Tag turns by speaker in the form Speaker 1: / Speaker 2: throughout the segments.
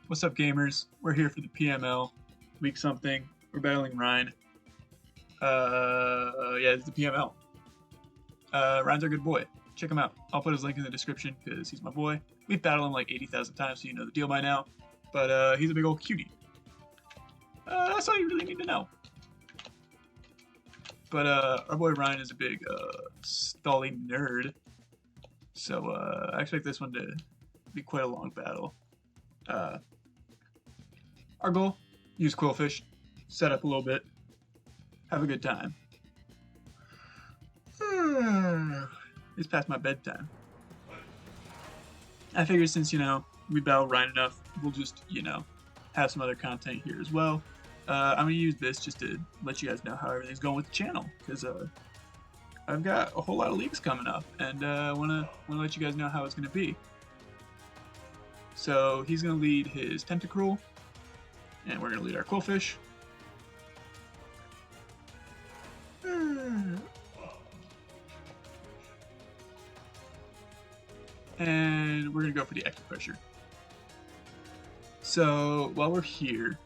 Speaker 1: What's up, gamers? We're here for the PML week something. We're battling Ryne. Yeah, it's the PML. Ryne's our good boy. Check him out. I'll put his link in the description because he's my boy. We've battled him like 80,000 times, so you know the deal by now. But he's a big old cutie. That's all you really need to know. But our boy Ryne is a big stalling nerd. So I expect this one to be quite a long battle. Our goal, use Quillfish, set up a little bit, have a good time. It's past my bedtime. I figured since, we battle Ryne enough, we'll just, have some other content here as well. I'm going to use this just to let you guys know how everything's going with the channel, because I've got a whole lot of leagues coming up, and I want to let you guys know how it's going to be. So he's going to lead his Tentacruel, and we're going to lead our Quillfish. And we're going to go for the extra pressure. So while we're here,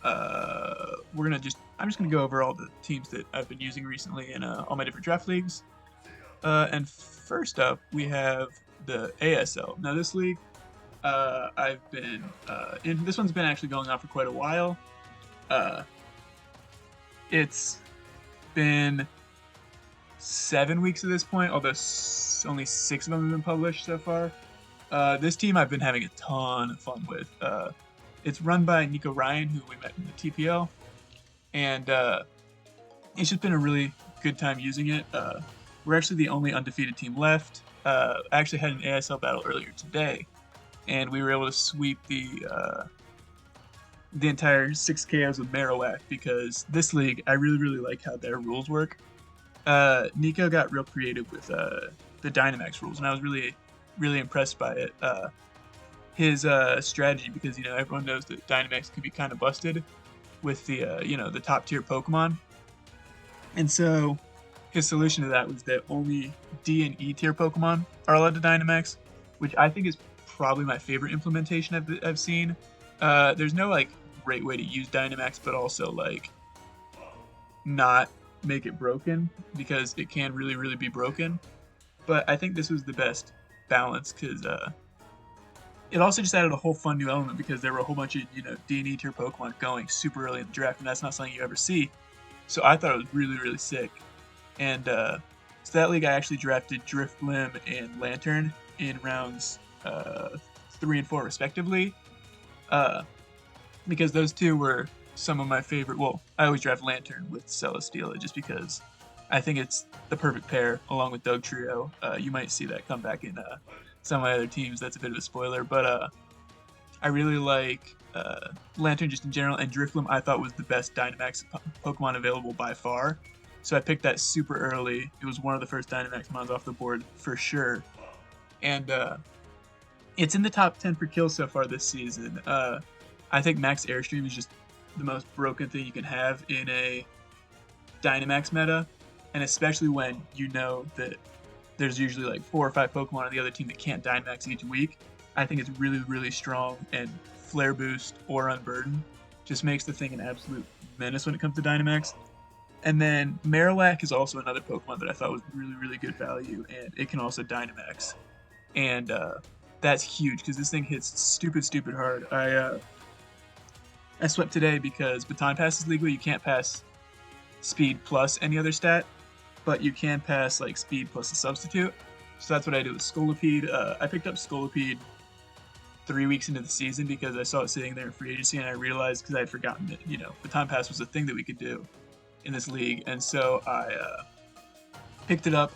Speaker 1: I'm just going to go over all the teams that I've been using recently in all my different draft leagues. And first up, we have the ASL. Now this league, I've been in. This one's been actually going on for quite a while. It's been 7 weeks at this point, although only 6 of them have been published so far. This team I've been having a ton of fun with. It's run by Ryne, who we met in the TPL, and it's just been a really good time using it. We're actually the only undefeated team left. I actually had an ASL battle earlier today, and we were able to sweep the entire 6 KOs with Marowak, because this league, I really like how their rules work. Nico got real creative with the Dynamax rules, and I was really impressed by it. His strategy, because everyone knows that Dynamax can be kind of busted with the the top tier Pokemon, and so his solution to that was that only D and E tier Pokemon are allowed to Dynamax, which I think is probably my favorite implementation I've seen. There's no great way to use Dynamax, but also not make it broken, because it can really be broken. But I think this was the best balance, because it also just added a whole fun new element, because there were a whole bunch of D and E tier Pokemon going super early in the draft, and that's not something you ever see. So I thought it was really sick. And so that league, I actually drafted Drifblim and Lantern in rounds 3 and 4 respectively, because those two were some of my favorite. Well, I always draft Lantern with Celesteela just because I think it's the perfect pair along with Dugtrio. You might see that come back in some of my other teams. That's a bit of a spoiler, but I really like Lantern just in general, and Drifblim I thought was the best Dynamax Pokemon available by far. So I picked that super early. It was one of the first Dynamax mons off the board for sure. And it's in the top 10 for kills so far this season. I think Max Airstream is just the most broken thing you can have in a Dynamax meta, and especially when you know that there's usually 4 or 5 Pokemon on the other team that can't Dynamax each week. I think it's really strong, and Flare Boost or Unburden just makes the thing an absolute menace when it comes to Dynamax. And then Marowak is also another Pokemon that I thought was really good value, and it can also Dynamax. And that's huge, because this thing hits stupid hard. I swept today because Baton Pass is legal. You can't pass Speed plus any other stat, but you can pass Speed plus a substitute. So that's what I did with Scolipede. I picked up Scolipede 3 weeks into the season because I saw it sitting there in free agency, and I realized, because I had forgotten that Baton Pass was a thing that we could do in this league, and so I picked it up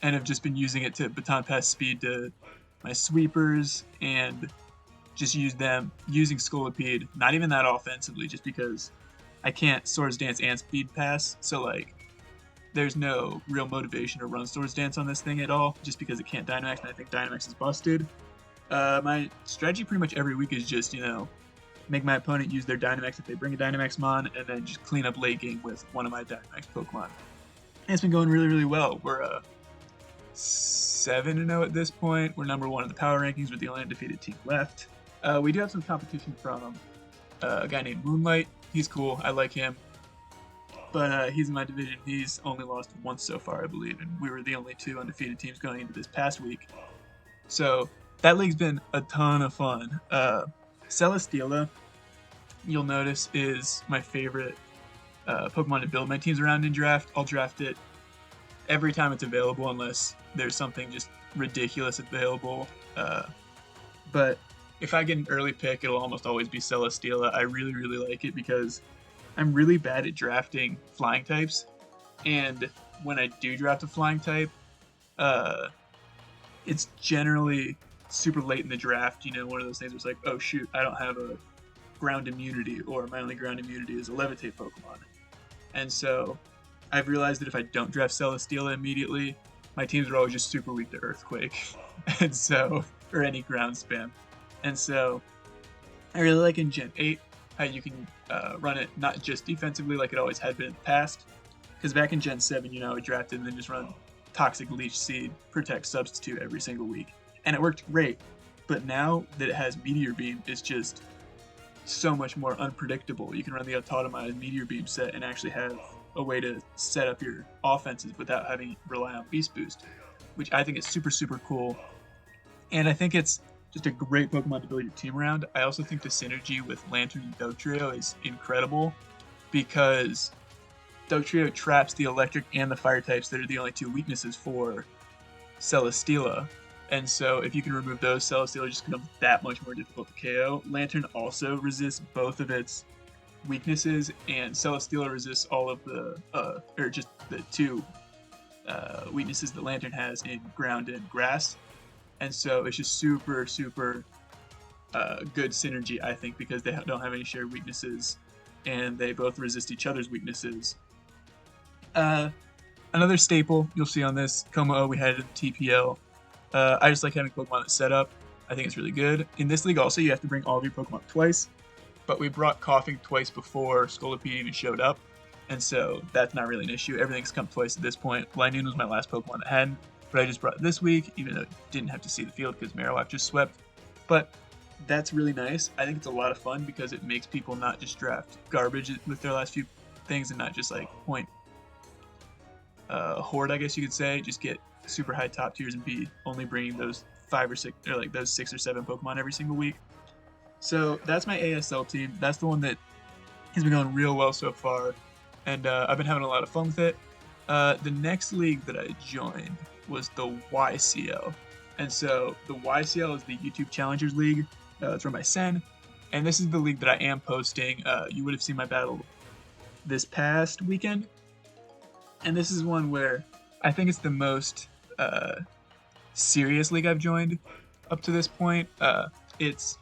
Speaker 1: and have just been using it to Baton Pass speed to my sweepers, and just use them using Scolipede, not even that offensively, just because I can't Swords Dance and Speed Pass, so there's no real motivation to run Swords Dance on this thing at all, just because it can't Dynamax, and I think Dynamax is busted. My strategy pretty much every week is just, make my opponent use their Dynamax if they bring a Dynamax mon, and then just clean up late game with one of my Dynamax Pokemon. And it's been going really well. We're 7-0 at this point. We're number 1 in the power rankings. We're the only undefeated team left. We do have some competition from a guy named Moonlight. He's cool. I like him. But he's in my division. He's only lost once so far, I believe, and we were the only 2 undefeated teams going into this past week. So that league's been a ton of fun. Celesteela, you'll notice, is my favorite Pokemon to build my teams around in draft. I'll draft it every time it's available unless there's something just ridiculous available. But if I get an early pick, it'll almost always be Celesteela. I really, really like it because I'm really bad at drafting flying types. And when I do draft a flying type, it's generally super late in the draft. You know, one of those things where it's like, oh shoot, I don't have a ground immunity, or my only ground immunity is a levitate Pokemon. And so I've realized that if I don't draft Celesteela immediately, my teams are always just super weak to Earthquake, and so, or any ground spam. And so I really like in Gen 8 how you can run it not just defensively like it always had been in the past. Because back in Gen 7, you know, I drafted and then just run Toxic Leech Seed, Protect, Substitute every single week. And it worked great. But now that it has Meteor Beam, it's just so much more unpredictable. You can run the autotomized Meteor Beam set and actually have a way to set up your offenses without having to rely on Beast Boost, which I think is super, super cool. And I think it's just a great Pokemon to build your team around. I also think the synergy with Lantern and Dugtrio is incredible because Dugtrio traps the electric and the fire types that are the only 2 weaknesses for Celesteela. And so if you can remove those, Celesteela just becomes that much more difficult to KO. Lantern also resists both of its weaknesses, and Celesteela resists all of the, or just the 2 weaknesses that Lantern has in ground and grass. And so it's just super, super good synergy, I think, because they don't have any shared weaknesses, and they both resist each other's weaknesses. Another staple you'll see on this, Como, we had it in the TPL. I just like having Pokemon that's set up. I think it's really good. In this league also, you have to bring all of your Pokemon twice, but we brought Coughing twice before Scolipede even showed up, and so that's not really an issue. Everything's come twice at this point. Linoon was my last Pokemon that hadn't, but I just brought it this week, even though it didn't have to see the field because Marowak just swept. But that's really nice. I think it's a lot of fun because it makes people not just draft garbage with their last few things and not just like point hoard, I guess you could say, just get super high top tiers and be only bringing those 5 or 6 or like those 6 or 7 Pokemon every single week. So that's my ASL team. That's the one that has been going real well so far, and I've been having a lot of fun with it. The next league that I joined was the YCL, and so the YCL is the YouTube Challengers League. It's run by Sen, and this is the league that I am posting. You would have seen my battle this past weekend, and this is one where I think it's the most serious league I've joined up to this point. It's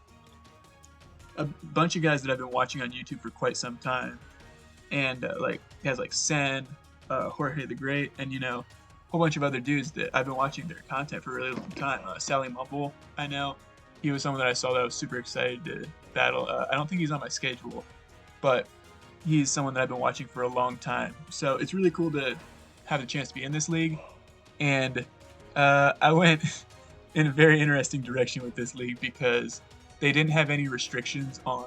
Speaker 1: a bunch of guys that I've been watching on YouTube for quite some time, and like guys like Sen, Jorge the Great, and you know, a whole bunch of other dudes that I've been watching their content for a really long time. Sally Mumble, I know, he was someone that I saw that I was super excited to battle. I don't think he's on my schedule, but he's someone that I've been watching for a long time. So it's really cool to have the chance to be in this league, and I went in a very interesting direction with this league because they didn't have any restrictions on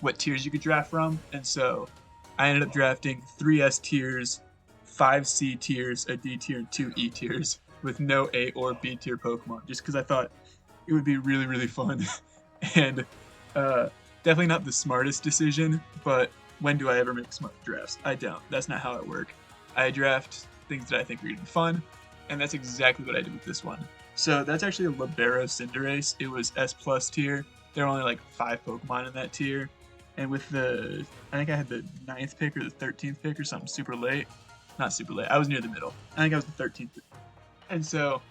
Speaker 1: what tiers you could draft from, and so I ended up drafting 3 S tiers, 5 C tiers, a D tier, and 2 E tiers with no A or B tier Pokemon, just because I thought it would be really, really fun. And definitely not the smartest decision, but when do I ever make smart drafts? I don't. That's not how I work. I draft things that I think are going to be fun, and that's exactly what I did with this one. So that's actually a Libero Cinderace. It was S plus tier. There are only like 5 Pokemon in that tier. And with I think I had the 9th pick or the 13th pick or something super late. Not super late. I was near the middle. I think I was the 13th pick. And so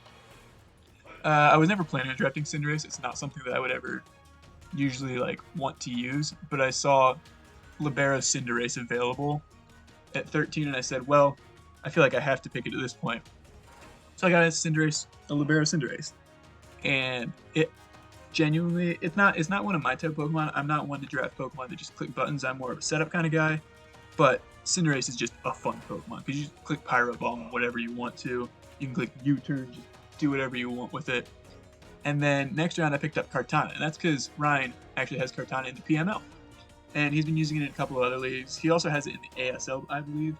Speaker 1: I was never planning on drafting Cinderace. It's not something that I would ever usually like want to use. But I saw Libero Cinderace available at 13, and I said, well, I feel like I have to pick it at this point. So I got a Libero Cinderace, and it genuinely, it's not one of my type of Pokemon. I'm not one to draft Pokemon that just click buttons. I'm more of a setup kind of guy, but Cinderace is just a fun Pokemon because you just click Pyro Ball and whatever you want to, You can click U-turn, just do whatever you want with it. And then next round I picked up Cartana, and that's because Ryne actually has Cartana in the PML. And he's been using it in a couple of other leagues. He also has it in the ASL, I believe.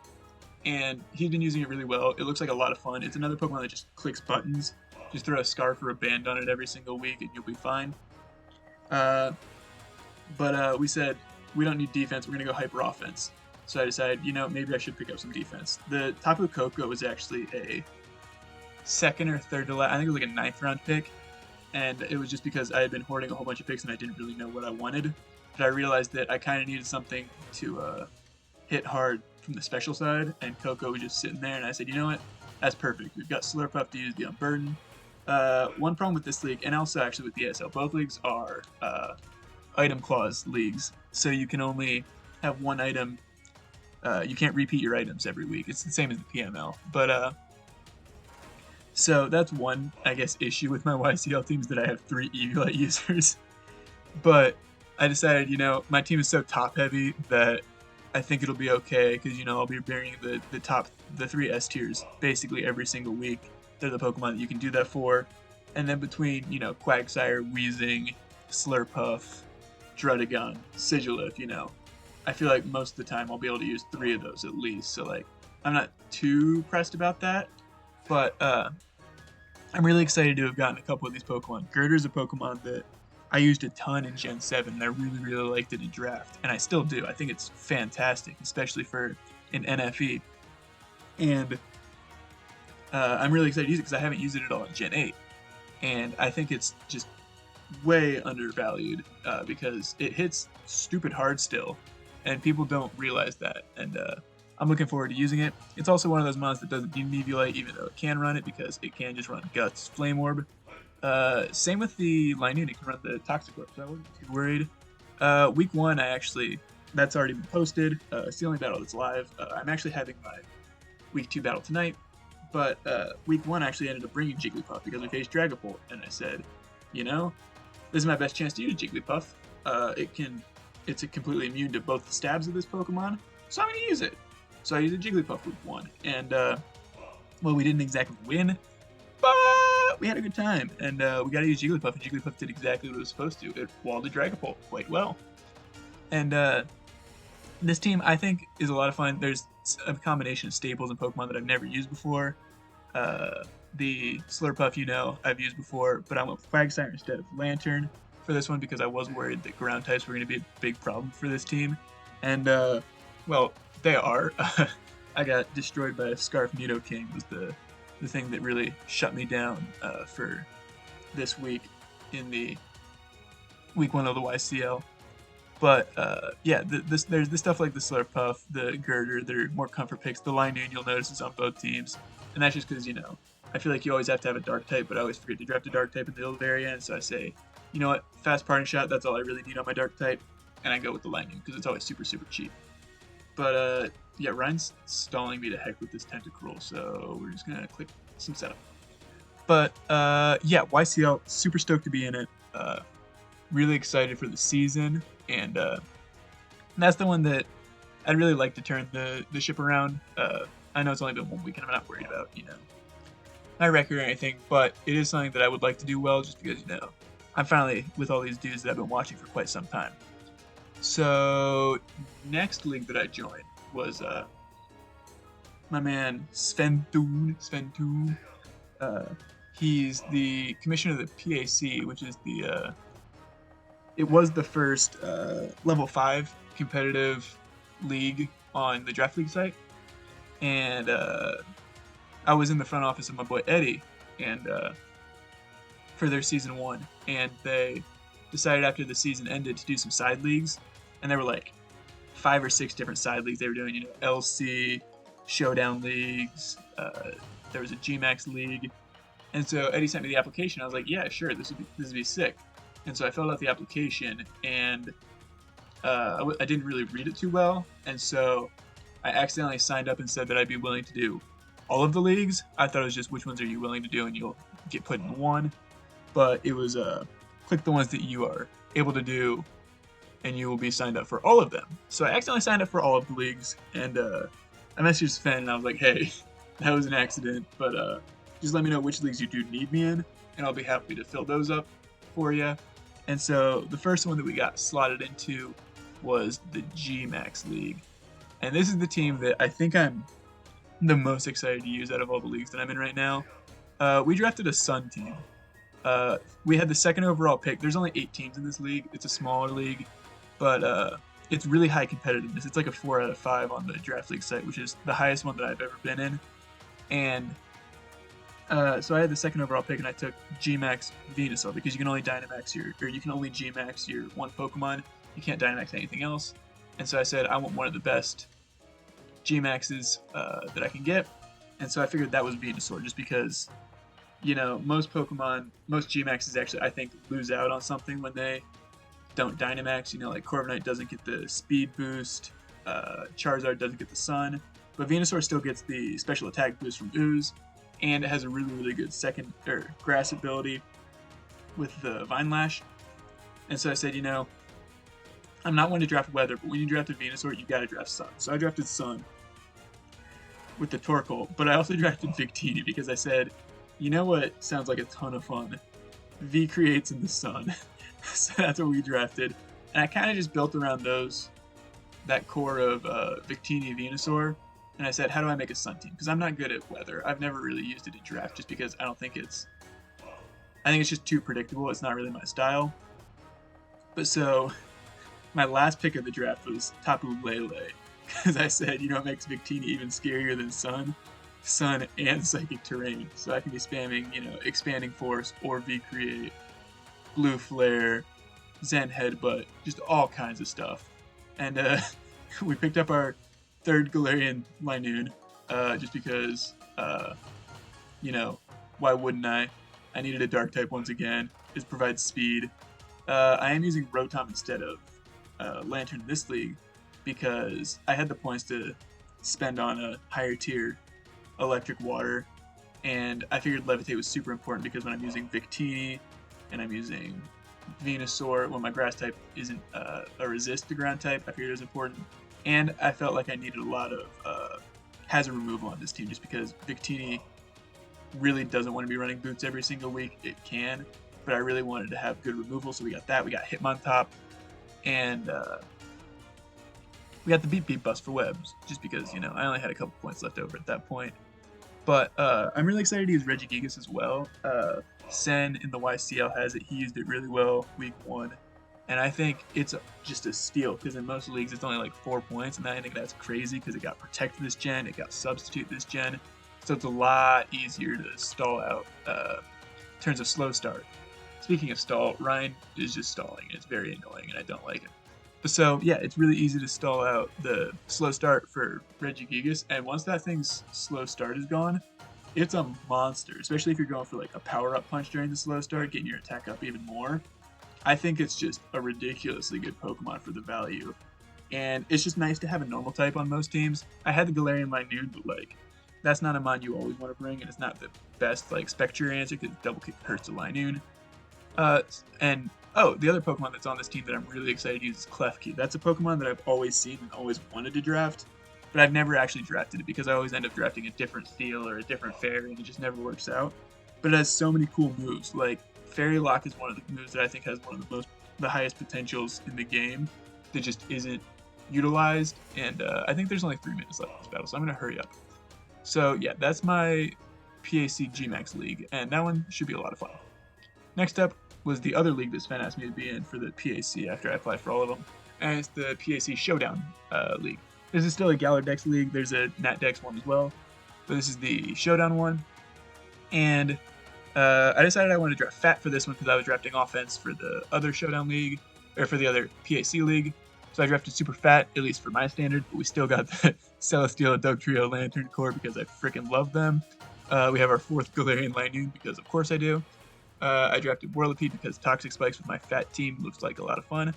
Speaker 1: And he's been using it really well. It looks like a lot of fun. It's another Pokemon that just clicks buttons. Just throw a scarf or a band on it every single week and you'll be fine. But we said, we don't need defense, we're going to go hyper offense. So I decided, maybe I should pick up some defense. The Tapu Koko was actually a second or third to last, I think it was like a 9th round pick. And it was just because I had been hoarding a whole bunch of picks and I didn't really know what I wanted. But I realized that I kind of needed something to hit hard from the special side, and Koko was just sitting there, and I said, you know what? That's perfect. We've got Slurpuff to use the Unburden. One problem with this league, and also actually with the ASL, both leagues are item clause leagues. So you can only have one item. You can't repeat your items every week. It's the same as the PML. But so that's one, I guess, issue with my YCL teams, that I have 3 Eviolite users. But I decided, my team is so top heavy that I think it'll be okay, because I'll be bringing the 3 S tiers basically every single week. They're the Pokemon that you can do that for. And then between Quagsire, Weezing, Slurpuff, Druddigon, Sigilyph, I feel like most of the time I'll be able to use 3 of those at least. So like, I'm not too pressed about that, but I'm really excited to have gotten a couple of these Pokemon. Girder's a Pokemon that I used a ton in Gen 7, and I really, really liked it in Draft, and I still do. I think it's fantastic, especially for an NFE. And I'm really excited to use it because I haven't used it at all in Gen 8. And I think it's just way undervalued because it hits stupid hard still, and people don't realize that. And I'm looking forward to using it. It's also one of those mods that doesn't need an Eviolite, even though it can run it, because it can just run Guts, Flame Orb. Same with the Lynoon, it can run the Toxic Orb, so I wasn't too worried. Week 1, that's already been posted. It's the only battle that's live. I'm actually having my Week 2 battle tonight, but Week 1 actually ended up bringing Jigglypuff because we faced Dragapult, and I said, this is my best chance to use Jigglypuff. It's completely immune to both the stabs of this Pokemon, so I'm going to use it. So I used a Jigglypuff Week 1, and we didn't exactly win, but we had a good time, and we got to use Jigglypuff, and Jigglypuff did exactly what it was supposed to. It walled the Dragapult quite well. And this team, I think, is a lot of fun. There's a combination of staples and Pokemon that I've never used before. The Slurpuff, I've used before, but I went with Quagsire instead of Lantern for this one because I was worried that ground types were going to be a big problem for this team. And, they are. I got destroyed by a Scarf Nidoking was the thing that really shut me down for this week in the Week 1 of the YCL. But there's this stuff like the Slurpuff, the Girder, they're more comfort picks. The Lynoon, you'll notice, is on both teams. And that's just because, I feel like you always have to have a Dark type, but I always forget to draft a Dark type in the middle area. And so I say, you know what, fast parting shot, that's all I really need on my Dark type. And I go with the Lynoon because it's always super, super cheap. But Ryne's stalling me to heck with this Tentacruel, so we're just going to click some setup. But YCL, super stoked to be in it. Really excited for the season. And that's the one that I'd really like to turn the ship around. I know it's only been 1 week and I'm not worried about, my record or anything, but it is something that I would like to do well just because, I'm finally with all these dudes that I've been watching for quite some time. So, next league that I joined was my man Sventoon. He's the commissioner of the PAC, which is it was the first level 5 competitive league on the Draft League site. And I was in the front office of my boy Eddie and for their season 1. And they decided after the season ended to do some side leagues. And there were like 5 or 6 different side leagues they were doing, LC, Showdown leagues, there was a GMAX league. And so Eddie sent me the application. I was like, yeah, sure, this would be sick. And so I filled out the application, and I didn't really read it too well. And so I accidentally signed up and said that I'd be willing to do all of the leagues. I thought it was just which ones are you willing to do, and you'll get put in one. But it was click the ones that you are able to do, and you will be signed up for all of them. So I accidentally signed up for all of the leagues, and I messaged Sven, and I was like, hey, that was an accident, but just let me know which leagues you do need me in, and I'll be happy to fill those up for you. And so the first one that we got slotted into was the G-Max League. And this is the team that I think I'm the most excited to use out of all the leagues that I'm in right now. We drafted a Sun team. We had the second overall pick. There's only 8 teams in this league. It's a smaller league, but it's really high competitiveness. It's like a 4 out of 5 on the draft league site, which is the highest one that I've ever been in. And so I had the second overall pick, and I took G-Max Venusaur because you can only Dynamax you can only G-Max your one Pokemon. You can't Dynamax anything else. And so I said I want one of the best G-Maxes that I can get. And so I figured that was Venusaur, just because, you know, most G-Maxes actually, I think, lose out on something when they don't Dynamax. You know, like Corviknight doesn't get the speed boost, Charizard doesn't get the Sun, but Venusaur still gets the special attack boost from Ooze, and it has a really, really good grass ability with the Vine Lash. And so I said, you know, I'm not one to draft Weather, but when you draft a Venusaur, you gotta draft Sun. So I drafted Sun with the Torkoal, but I also drafted Victini because I said, you know what sounds like a ton of fun? V creates in the Sun. So that's what we drafted. And I kind of just built around that core of Victini Venusaur. And I said, how do I make a Sun team? Because I'm not good at Weather. I've never really used it in draft just because I think it's just too predictable. It's not really my style. But so my last pick of the draft was Tapu Lele. Because I said, you know, it makes Victini even scarier than Sun and Psychic Terrain. So I can be spamming, you know, Expanding Force or V-Create, Blue Flare, Zen Headbutt, just all kinds of stuff. And we picked up our third Galarian Linoon, just because, you know, why wouldn't I? I needed a Dark type once again. It provides speed. I am using Rotom instead of Lantern in this league, because I had the points to spend on a higher tier Electric Water, and I figured Levitate was super important because when I'm using Victini and I'm using Venusaur, when my grass type isn't a resist to ground type, I figured it was important. And I felt like I needed a lot of hazard removal on this team just because Victini really doesn't want to be running boots every single week. It can, but I really wanted to have good removal, so we got that. We got Hitmontop, and we got the Beep Bust for webs, just because, you know, I only had a couple points left over at that point. But I'm really excited to use Regigigas as well. Sen in the YCL has it. He used it really well week 1. And I think it's just a steal, because in most leagues it's only like 4 points, and I think that's crazy because it got Protect this gen, it got Substitute this gen. So it's a lot easier to stall out in terms of slow start. Speaking of stall, Ryne is just stalling. It's very annoying, and I don't like it. So yeah, it's really easy to stall out the slow start for Regigigas, and once that thing's slow start is gone, it's a monster, especially if you're going for like a power-up punch during the slow start, getting your attack up even more. I think it's just a ridiculously good Pokemon for the value, and it's just nice to have a normal type on most teams. I had the Galarian Linoon, but like, that's not a mon you always want to bring, and it's not the best like Spectre answer because Double Kick hurts the Linoon. And the other Pokemon that's on this team that I'm really excited to use is Klefki. That's a Pokemon that I've always seen and always wanted to draft, but I've never actually drafted it because I always end up drafting a different Steel or a different Fairy, and it just never works out. But it has so many cool moves. Like, Fairy Lock is one of the moves that I think has one of the highest potentials in the game that just isn't utilized, and I think there's only 3 minutes left in this battle, so I'm going to hurry up. So yeah, that's my PAC G-Max League, and that one should be a lot of fun. Next up was the other league that Sven asked me to be in for the PAC after I applied for all of them, and it's the PAC Showdown League. This is still a Galar Dex League. There's a Nat Dex one as well, but this is the Showdown one. And I decided I wanted to draft Fat for this one because I was drafting offense for the other Showdown League, or for the other PAC League. So I drafted Super Fat, at least for my standard, but we still got the Celesteela, Dugtrio, Lantern Core because I freaking love them. We have our 4th Galarian Linoon because of course I do. I drafted Whirlipede because Toxic Spikes with my Fat team looks like a lot of fun.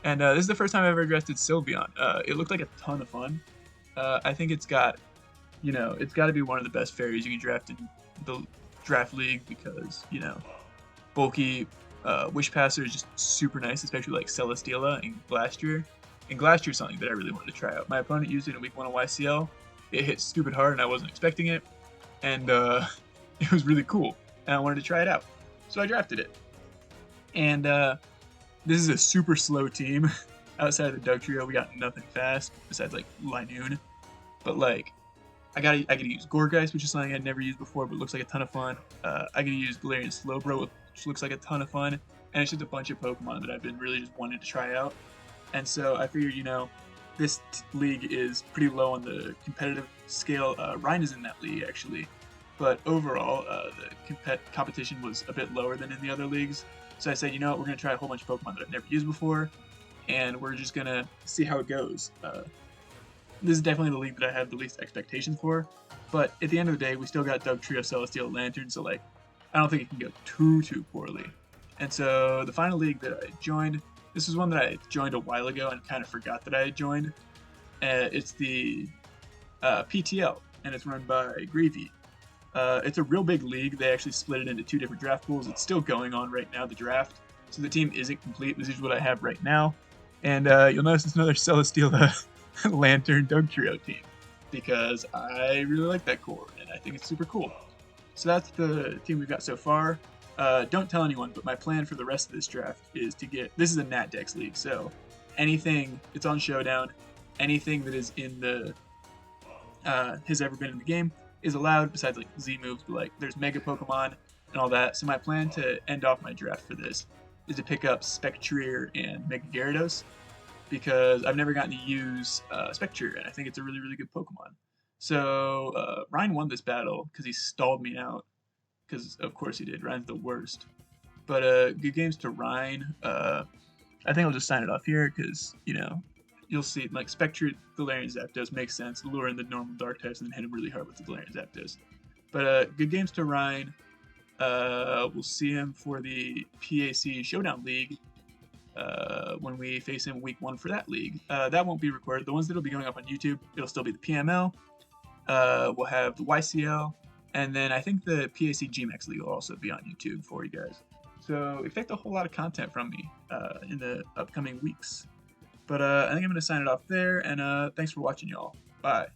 Speaker 1: And this is the first time I've ever drafted Sylveon. It looked like a ton of fun. I think it's got, you know, it's got to be one of the best fairies you can draft in the draft league because, you know, bulky Wish Passer is just super nice, especially like Celesteela and Glastrier. And Glastrier is something that I really wanted to try out. My opponent used it in week 1 of YCL. It hit stupid hard and I wasn't expecting it. And it was really cool, and I wanted to try it out. So I drafted it. And this is a super slow team. Outside of the Doug Trio, we got nothing fast besides like Lynoon. But like, I gotta use Gorgeist, which is something I'd never used before, but looks like a ton of fun. I gotta use Galarian Slowbro, which looks like a ton of fun. And it's just a bunch of Pokemon that I've been really just wanting to try out. And so I figured, this league is pretty low on the competitive scale. Ryne is in that league actually, but overall the competition was a bit lower than in the other leagues. So I said, we're gonna try a whole bunch of Pokemon that I've never used before, and we're just gonna see how it goes. This is definitely the league that I have the least expectations for, but at the end of the day, we still got Doug Trio, Celesteela, Lantern, so like, I don't think it can go too poorly. And so the final league that I joined, this was one that I joined a while ago and kind of forgot that I had joined. It's the PTL, and it's run by Gravy. It's a real big league. They actually split it into 2 different draft pools. It's still going on right now, the draft. So the team isn't complete. This is what I have right now. And you'll notice it's another Celesteela Lantern Doug Trio team, because I really like that core, and I think it's super cool. So that's the team we've got so far. Don't tell anyone, but my plan for the rest of this draft is to get... This is a Nat Dex league, so anything... It's on Showdown. Anything that is in the... has ever been in the game is allowed, besides like Z moves, but like there's Mega Pokemon and all that. So my plan to end off my draft for this is to pick up Spectrier and Mega Gyarados, because I've never gotten to use Spectrier, and I think it's a really good Pokemon. So Ryne won this battle because he stalled me out, because of course he did. Ryne's the worst. But good games to Ryne. I think I'll just sign it off here because, you'll see, like, Spectrier, Galarian Zapdos makes sense. Lure in the normal Dark types and then hit him really hard with the Galarian Zapdos. But good games to Ryne. We'll see him for the PAC Showdown League when we face him week 1 for that league. That won't be recorded. The ones that will be going up on YouTube, it'll still be the PML. We'll have the YCL. And then I think the PAC GMAX League will also be on YouTube for you guys. So expect a whole lot of content from me in the upcoming weeks. But I think I'm going to sign it off there, and thanks for watching, y'all. Bye.